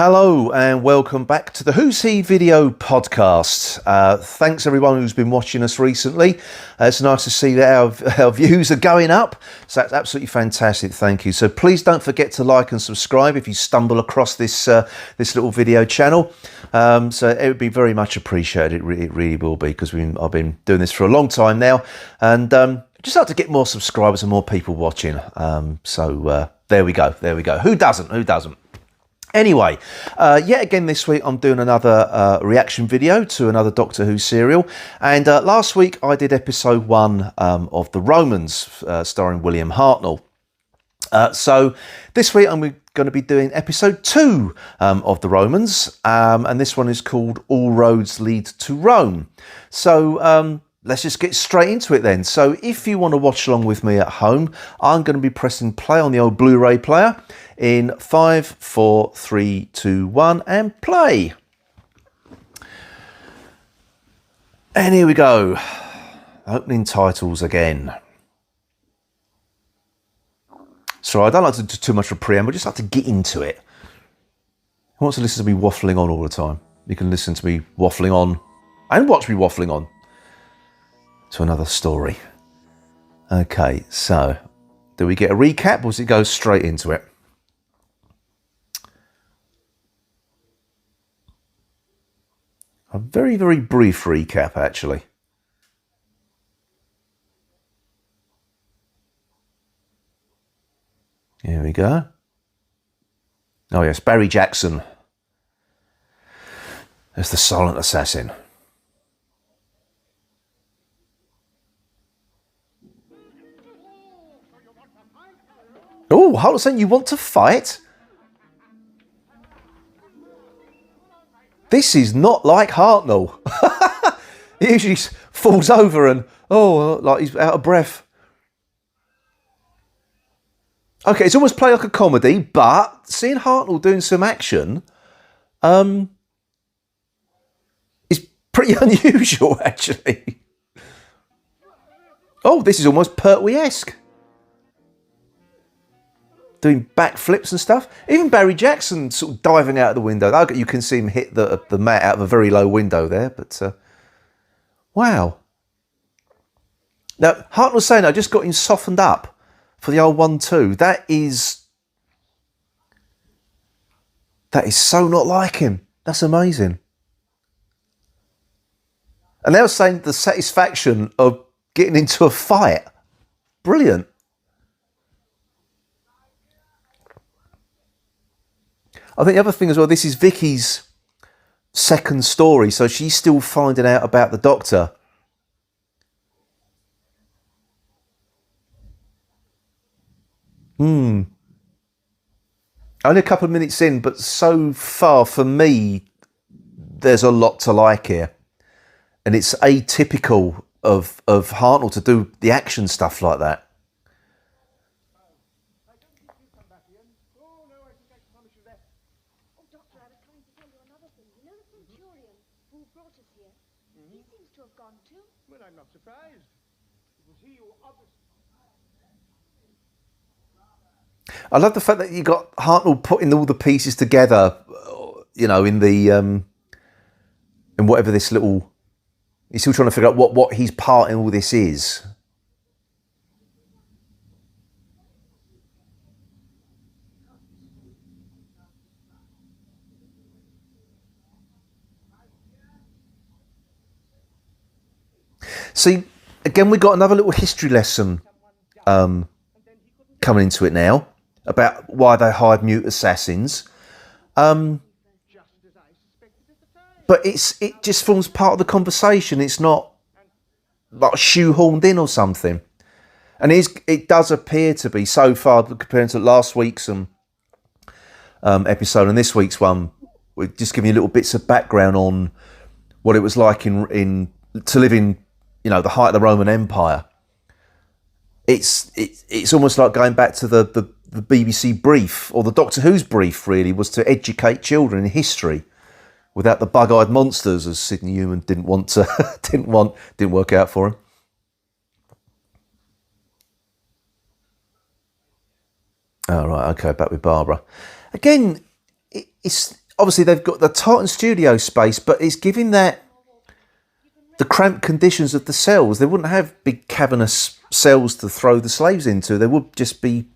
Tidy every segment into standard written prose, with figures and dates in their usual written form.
Hello and welcome back to the Who's He video podcast. Thanks everyone who's been watching us recently. It's nice to see that our views are going up. So that's absolutely fantastic. Thank you. So please don't forget to like and subscribe if you stumble across this this little video channel. So it would be very much appreciated. It really will be, because I've been doing this for a long time now, and just like to get more subscribers and more people watching. There we go. There we go. Who doesn't? Who doesn't? Anyway, yet again this week I'm doing another reaction video to another Doctor Who serial, and last week I did episode 1 of The Romans, starring William Hartnell. So this week I'm going to be doing episode 2 of The Romans, and this one is called All Roads Lead to Rome. So let's just get straight into it then. So if you want to watch along with me at home, I'm going to be pressing play on the old Blu-ray player in 5, 4, 3, 2, 1 and play. And here we go. Opening titles again. So I don't like to do too much of a preamble, I just like to get into it. Who wants to listen to me waffling on all the time? You can listen to me waffling on and watch me waffling on to another story. Okay, so do we get a recap or does it go straight into it? A very, very brief recap, actually. Here we go. Oh yes, Barry Jackson as the silent assassin. Oh, hold on a second, you want to fight? This is not like Hartnell. He usually falls over and, like he's out of breath. Okay, it's almost played like a comedy, but seeing Hartnell doing some action is pretty unusual, actually. Oh, this is almost Pertwee-esque. Doing backflips and stuff. Even Barry Jackson sort of diving out of the window. You can see him hit the mat out of a very low window there, but wow. Now, Hartnell was saying I just got him softened up for the old 1-2. That is so not like him. That's amazing. And they were saying the satisfaction of getting into a fight. Brilliant. I think the other thing as well, this is Vicky's second story, so she's still finding out about the Doctor. Only a couple of minutes in, but so far for me, there's a lot to like here. And it's atypical of Hartnell to do the action stuff like that. Well, I'm not surprised. It was he who obviously... I love the fact that you got Hartnell putting all the pieces together, you know, in the in whatever this little. He's still trying to figure out what his part in all this is. See, again, we got another little history lesson coming into it now about why they hired mute assassins. But it just forms part of the conversation. It's not like shoehorned in or something. And it does appear to be, so far, comparing to last week's episode and this week's one, we're just giving you little bits of background on what it was like to live in, you know, the height of the Roman Empire. It's almost like going back to the BBC brief, or the Doctor Who's brief, really, was to educate children in history without the bug-eyed monsters, as Sidney Newman didn't work out for him. Oh, right, okay, back with Barbara. Again, it's obviously they've got the Titan studio space, but it's giving that the cramped conditions of the cells. They wouldn't have big cavernous cells to throw the slaves into. They would just be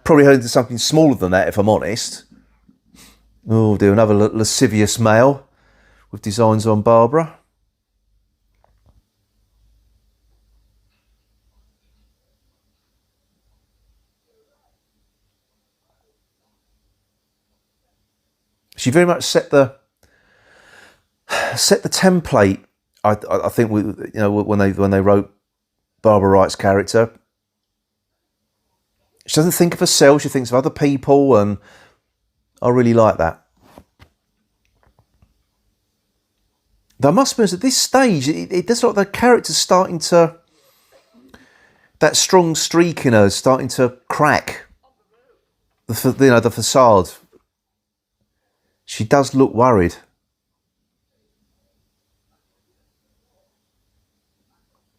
probably heading to something smaller than that, if I'm honest. Oh dear, another lascivious male with designs on Barbara. She very much set the template. I think when they wrote Barbara Wright's character, she doesn't think of herself. She thinks of other people, and I really like that. There must be at this stage. It does look like the character's starting to, that strong streak in her is starting to crack. The facade. She does look worried.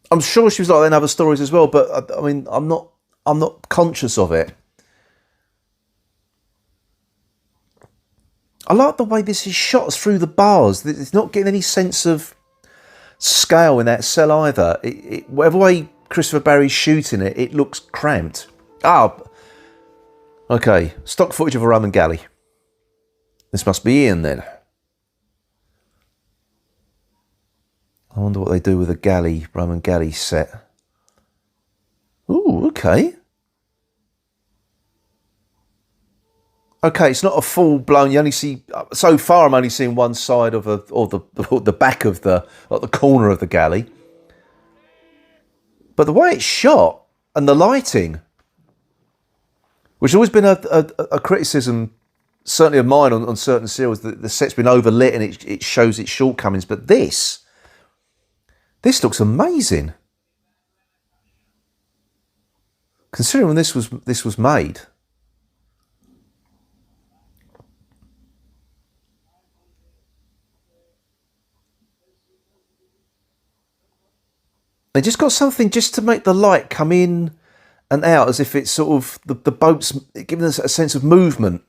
I'm sure she was like that in other stories as well, but I mean, I'm not conscious of it. I like the way this is shot through the bars. It's not getting any sense of scale in that cell either. Whatever way Christopher Barry's shooting it, it looks cramped. Okay, stock footage of a Roman galley. This must be Ian then. I wonder what they do with a Roman galley set. Ooh, okay. Okay, it's not a full blown. You only see so far. I'm only seeing one side of the back of the corner of the galley. But the way it's shot and the lighting, which has always been a criticism, certainly of mine on certain serials, that the set's been overlit and it shows its shortcomings. But this looks amazing, considering when this was made. They just got something just to make the light come in and out, as if it's sort of the boat's giving us a sense of movement.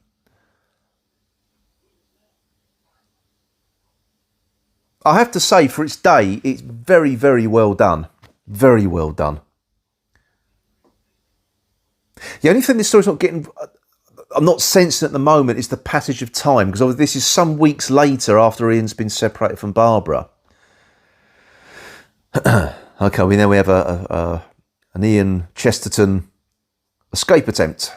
I have to say, for its day, it's very, very well done. Very well done. The only thing this story's not getting, I'm not sensing at the moment, is the passage of time, because this is some weeks later after Ian's been separated from Barbara. Okay, we have an Ian Chesterton escape attempt.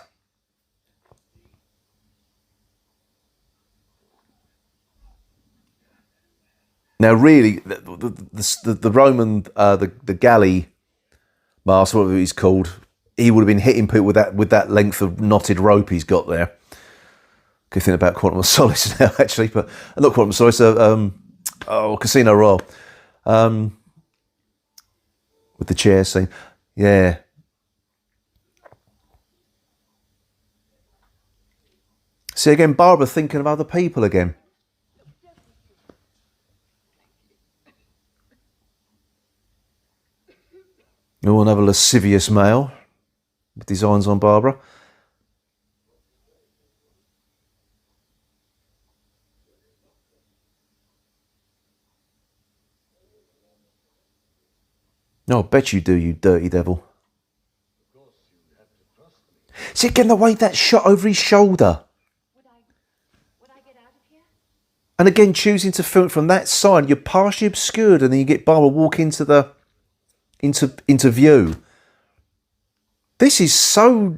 Now, really, the Roman, the galley master, whatever he's called, he would have been hitting people with that length of knotted rope he's got there. Good thing about Quantum of Solace now, actually, but not Quantum of Solace. Casino Royale, with the chair scene. Yeah. See again, Barbara thinking of other people again. Oh, another lascivious male with designs on Barbara. No, I bet you do, you dirty devil. See again the way that shot over his shoulder. Would I get out of here? And again, choosing to film it from that side, you're partially obscured, and then you get Barbara walk into view. This is so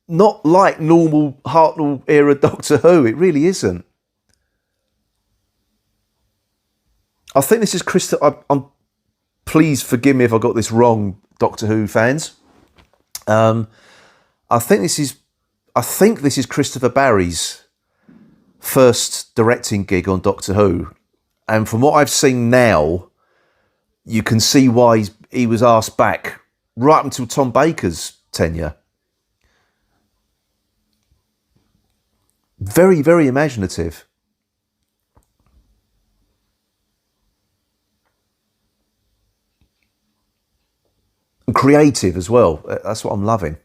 not like normal Hartnell era Doctor Who. It really isn't. I think this is I'm please forgive me if I got this wrong, Doctor Who fans. I think this is Christopher Barry's first directing gig on Doctor Who, and from what I've seen now, you can see why he was asked back right up until Tom Baker's tenure. Very, very imaginative. And creative as well. That's what I'm loving.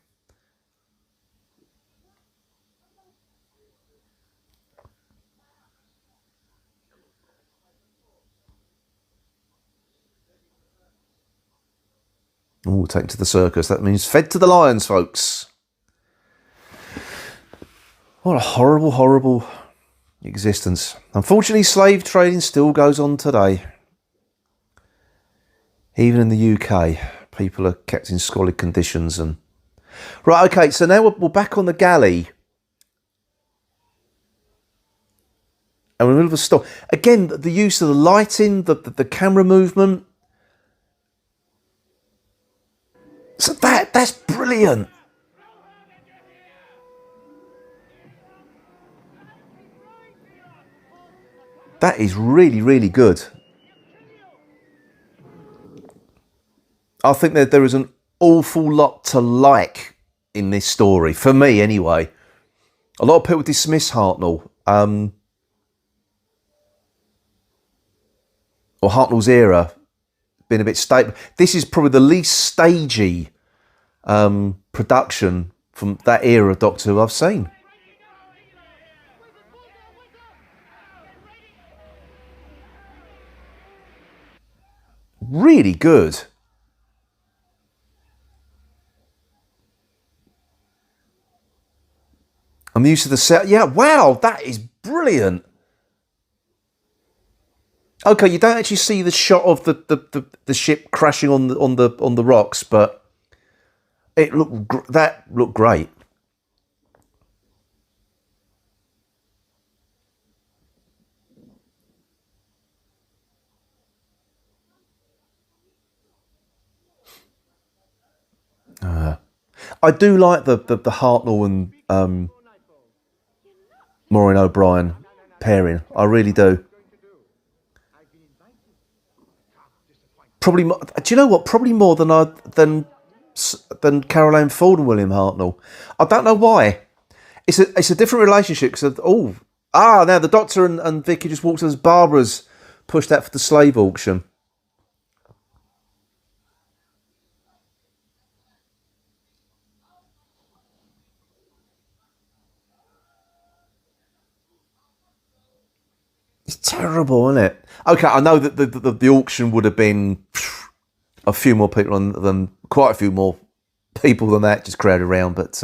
taken to the circus. That means fed to the lions, folks. What a horrible, horrible existence. Unfortunately, slave trading still goes on today. Even in the UK, people are kept in squalid conditions. And right, okay, so now we're back on the galley. And we're in the middle of a storm. Again, the use of the lighting, the camera movement. So that's brilliant. That is really, really good. I think that there is an awful lot to like in this story, for me anyway. A lot of people dismiss Hartnell, or Hartnell's era, being a bit stable. This is probably the least stagey production from that era of Doctor Who I've seen. Really good. I'm used to the set. Yeah, wow, that is brilliant. Okay, you don't actually see the shot of the ship crashing on the rocks, but it that looked great. I do like the Hartnell and Maureen O'Brien pairing. I really do. Probably, do you know what? Probably more than Caroline Ford and William Hartnell. I don't know why. It's a different relationship. Cause now the Doctor and Vicky just walked as Barbara's pushed out for the slave auction. It's terrible, isn't it? Okay, I know that the auction would have been a few more people than quite a few more people than that just crowded around, but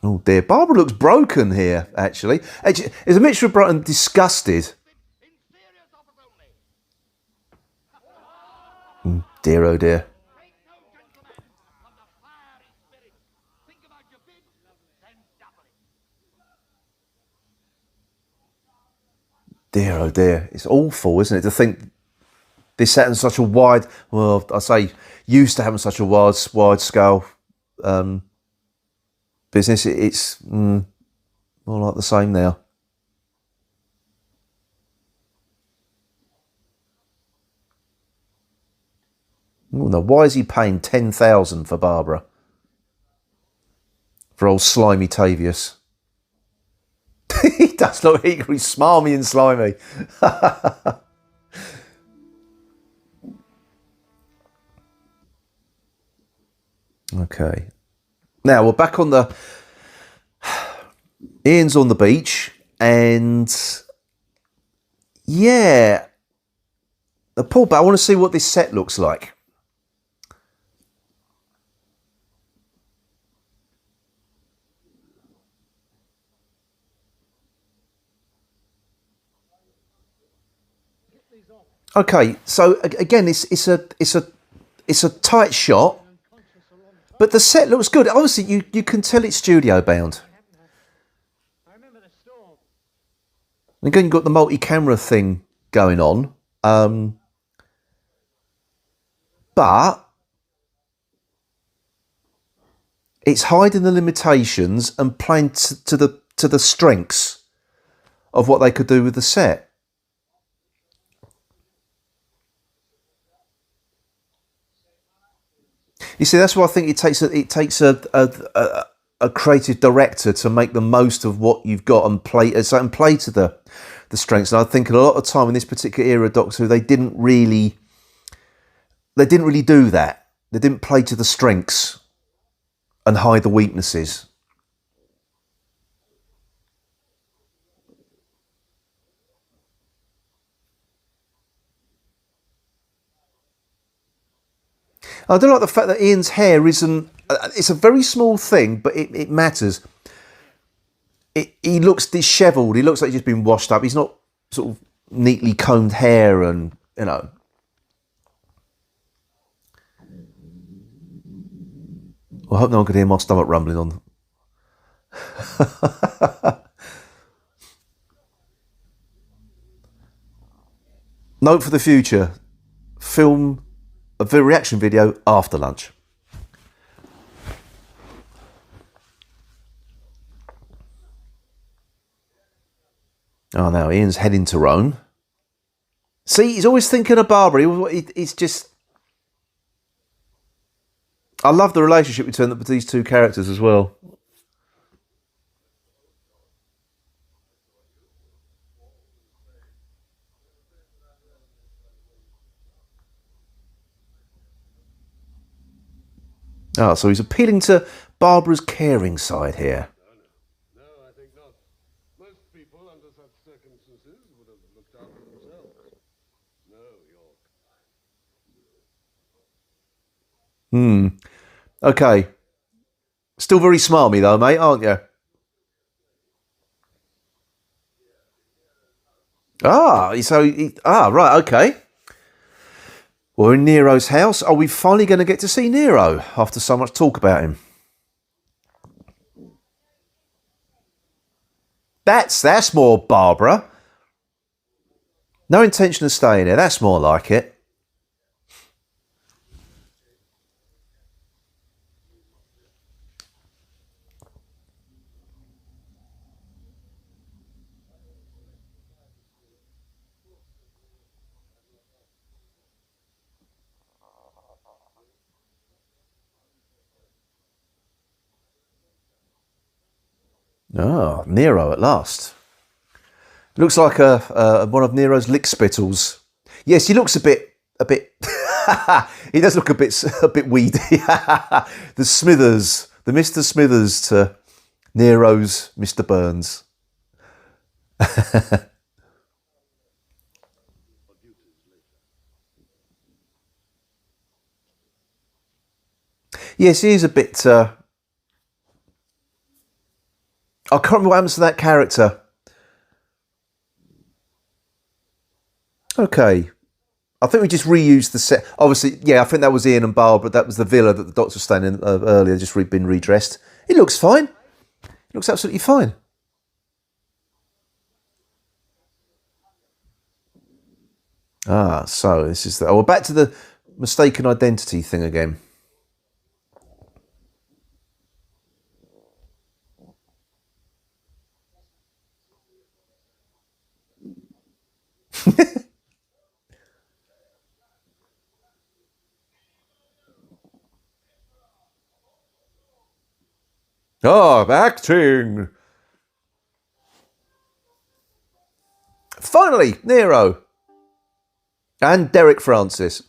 oh dear, Barbara looks broken here. Actually, it's a mixture of broken and disgusted. Dear, oh dear. Dear, oh dear. It's awful, isn't it, to think this set in such a wide, well, I say used to having such a wide scale business. It's more like the same now. Oh, no, why is he paying 10,000 for Barbara? For old slimy Tavius. He does look equally smarmy and slimy. Okay. Now we're back on the... Ian's on the beach and... Yeah. The poor but I want to see what this set looks like. Okay, so again, it's a tight shot, but the set looks good. Obviously, you can tell it's studio bound. And again, you've got the multi-camera thing going on, but it's hiding the limitations and playing to the strengths of what they could do with the set. You see, that's why I think it takes a creative director to make the most of what you've got and play to the strengths. And I think a lot of time in this particular era of Doctor Who, they didn't really do that. They didn't play to the strengths and hide the weaknesses. I don't like the fact that Ian's hair isn't... It's a very small thing, but it matters. He looks dishevelled. He looks like he's just been washed up. He's not sort of neatly combed hair and, you know... Well, I hope no one could hear my stomach rumbling on. Note for the future. Film a reaction video after lunch. Oh, now Ian's heading to Rome. See, he's always thinking of Barbara. He's just... I love the relationship between these two characters as well. Oh, so he's appealing to Barbara's caring side here. No, I think not. Most people under such circumstances would have looked after themselves. No, York. Okay. Still very smarmy though, mate, aren't you? Right, okay. We're in Nero's house. Are we finally going to get to see Nero after so much talk about him? That's more Barbara. No intention of staying here. That's more like it. Oh, Nero at last. Looks like one of Nero's lick spittles. Yes, he looks a bit. He does look a bit weedy. The Smithers, the Mr. Smithers to Nero's Mr. Burns. Yes, he is a bit. I can't remember what happens to that character. Okay. I think we just reused the set. Obviously, yeah, I think that was Ian and Barbara. That was the villa that the doctor was staying in earlier, just been redressed. It looks fine. It looks absolutely fine. Ah, so this is the... Oh, we're back to the mistaken identity thing again. Oh, acting. Finally, Nero. And Derek Francis.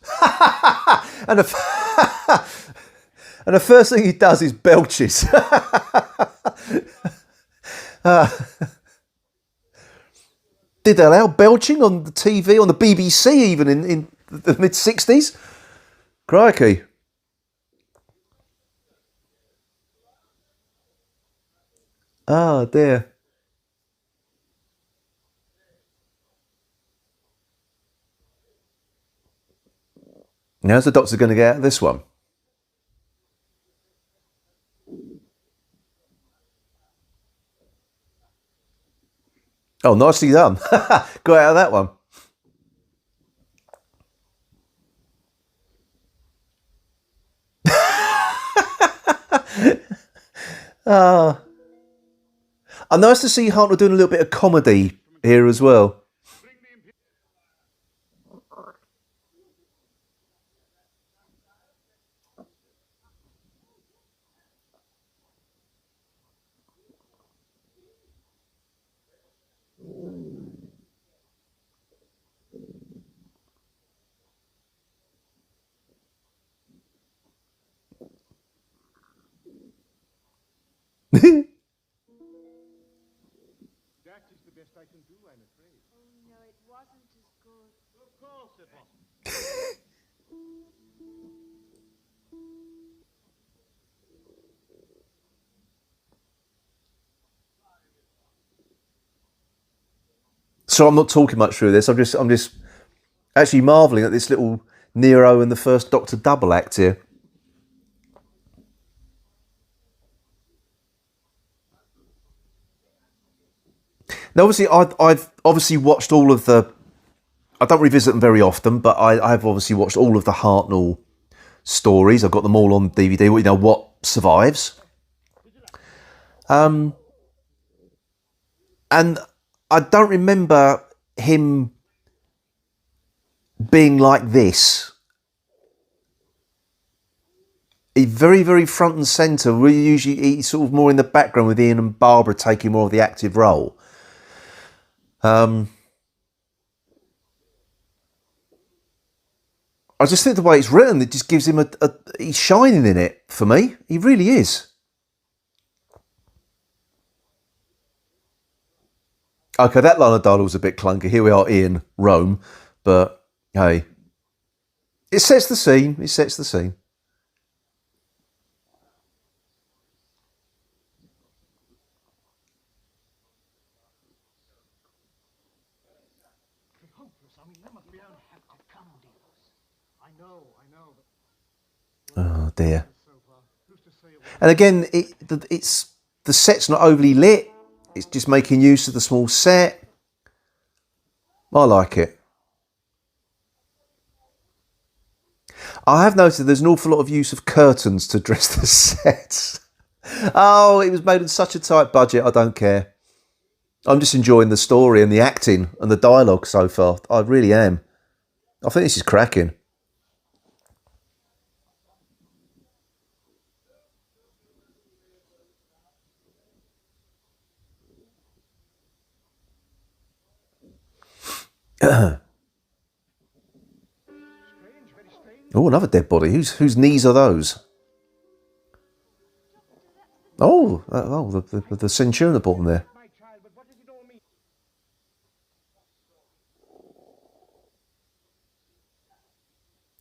and, and the first thing he does is belches. Did they allow belching on the TV, on the BBC even in the mid-60s? Crikey. Oh, dear. How's the doctor going to get out of this one? Oh, nicely done. Got out of that one. And nice to see Hartnell doing a little bit of comedy here as well. That is the best I can do, I'm afraid. Oh, no, it wasn't as good. Of course it wasn't. So I'm not talking much through this. I'm just actually marvelling at this little Nero and the first Doctor double act here. Now, obviously, I've obviously watched all of the. I don't revisit them very often, but I've obviously watched all of the Hartnell stories. I've got them all on DVD. You know, what survives. And I don't remember him being like this. He's very, very front and centre. We usually he's sort of more in the background with Ian and Barbara taking more of the active role. I just think the way it's written, it just gives him he's shining in it for me. He really is. Okay, that line of dialogue was a bit clunky. Here we are in Rome, but hey, it sets the scene. It sets the scene. Hopeless. I mean, that must be unhappy. Come, dears. I know, but Oh dear. so far. Who's to say it won't? And again, it's the set's not overly lit. It's just making use of the small set. I like it. I have noticed there's an awful lot of use of curtains to dress the sets. Oh, it was made on such a tight budget, I don't care. I'm just enjoying the story and the acting and the dialogue so far. I really am. I think this is cracking. Oh, another dead body. Whose knees are those? Oh, the centurion brought them there. My child, but what does it all mean?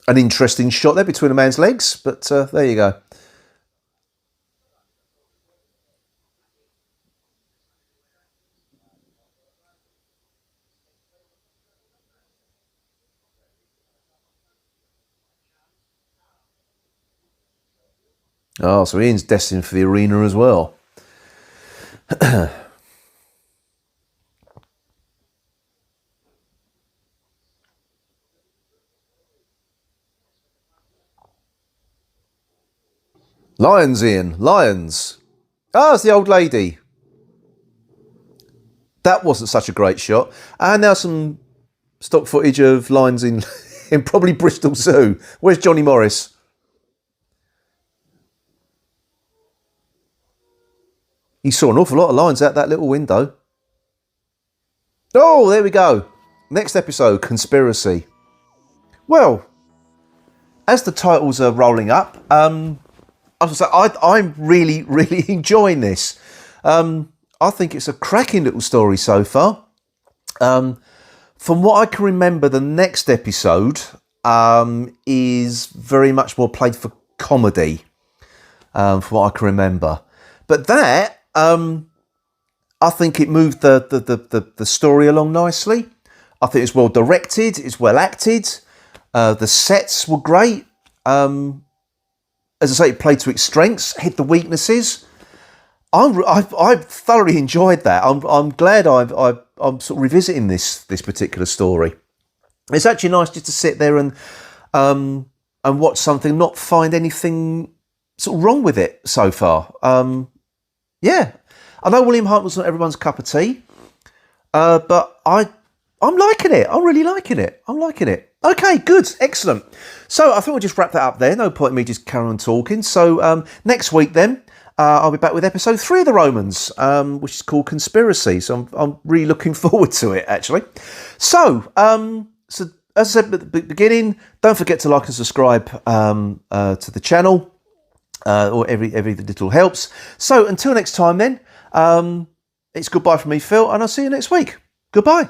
An interesting shot there between a man's legs, but there you go. Oh, so Ian's destined for the arena as well. Lions, Ian. Lions. Ah, it's the old lady. That wasn't such a great shot. And now some stock footage of lions in, in probably Bristol Zoo. Where's Johnny Morris? He saw an awful lot of lions out that little window. Oh, there we go. Next episode, Conspiracy. Well, as the titles are rolling up, I'm really, really enjoying this. I think it's a cracking little story so far. From what I can remember, the next episode is very much more played for comedy, from what I can remember. But that, I think it moved the story along nicely. I think it's well directed, it's well acted. The sets were great. As I say, it played to its strengths, hid the weaknesses. I've thoroughly enjoyed that. I'm glad I'm sort of revisiting this particular story. It's actually nice just to sit there and watch something, not find anything sort of wrong with it so far. Yeah, I know William Hartnell's not everyone's cup of tea, but I'm liking it. I'm really liking it. I'm liking it. Okay, good, excellent. So I think we'll just wrap that up there. No point in me just carrying on talking. So next week then, I'll be back with episode 3 of The Romans, which is called Conspiracy. So I'm really looking forward to it, actually. So as I said at the beginning, don't forget to like and subscribe to the channel. Or every little helps. So until next time then, it's goodbye from me, Phil, and I'll see you next week. Goodbye.